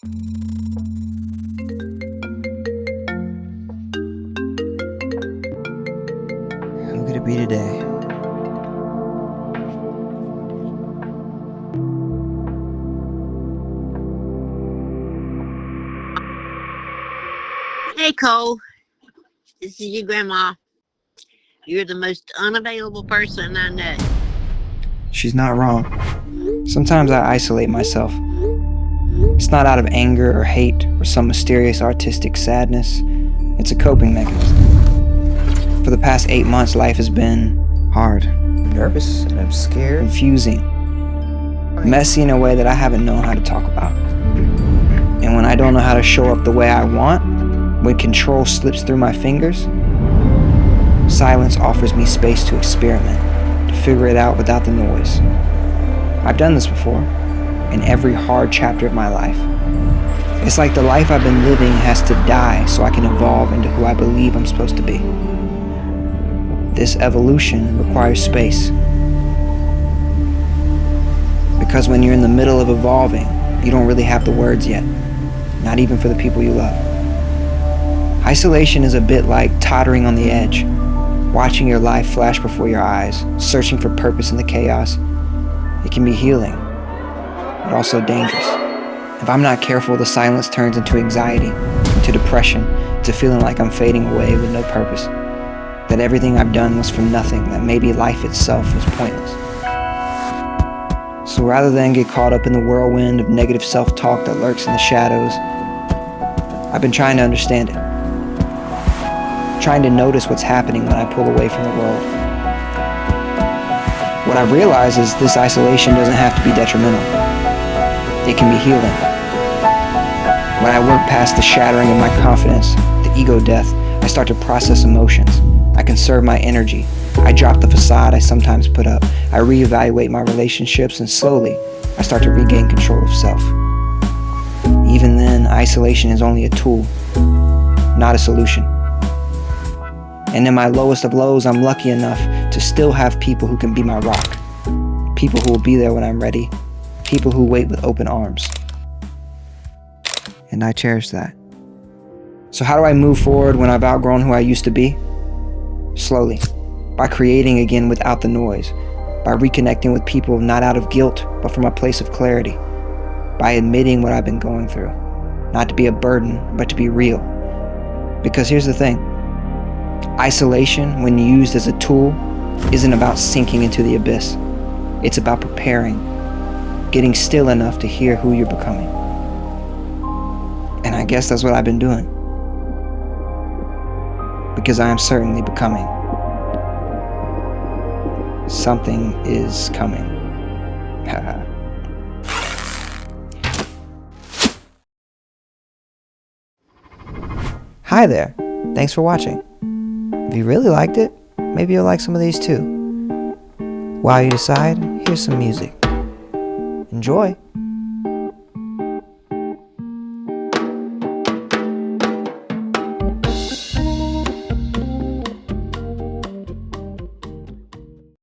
Who could it be today? Hey, Cole. This is your grandma. You're the most unavailable person I know. She's not wrong. Sometimes I isolate myself. It's not out of anger or hate or some mysterious artistic sadness. It's a coping mechanism. For the past 8 months, life has been hard. I'm nervous and I'm scared. Confusing. Messy in a way that I haven't known how to talk about. And when I don't know how to show up the way I want, when control slips through my fingers, silence offers me space to experiment, to figure it out without the noise. I've done this before, in every hard chapter of my life. It's like the life I've been living has to die so I can evolve into who I believe I'm supposed to be. This evolution requires space. Because when you're in the middle of evolving, you don't really have the words yet, not even for the people you love. Isolation is a bit like tottering on the edge, watching your life flash before your eyes, searching for purpose in the chaos. It can be healing, but also dangerous. If I'm not careful, the silence turns into anxiety, into depression, to feeling like I'm fading away with no purpose, that everything I've done was for nothing, that maybe life itself was pointless. So rather than get caught up in the whirlwind of negative self-talk that lurks in the shadows, I've been trying to understand it. Trying to notice what's happening when I pull away from the world. What I've realized is this isolation doesn't have to be detrimental. It can be healing. When I work past the shattering of my confidence, the ego death, I start to process emotions. I conserve my energy. I drop the facade I sometimes put up. I reevaluate my relationships, and slowly, I start to regain control of self. Even then, isolation is only a tool, not a solution. And in my lowest of lows, I'm lucky enough to still have people who can be my rock. People who will be there when I'm ready. People who wait with open arms. And I cherish that. So how do I move forward when I've outgrown who I used to be? Slowly. By creating again without the noise. By reconnecting with people not out of guilt, but from a place of clarity. By admitting what I've been going through. Not to be a burden, but to be real. Because here's the thing. Isolation, when used as a tool, isn't about sinking into the abyss. It's about preparing, getting still enough to hear who you're becoming. And I guess that's what I've been doing. Because I am certainly becoming. Something is coming. Hi there. Thanks for watching. If you really liked it, maybe you'll like some of these too. While you decide, here's some music. Enjoy!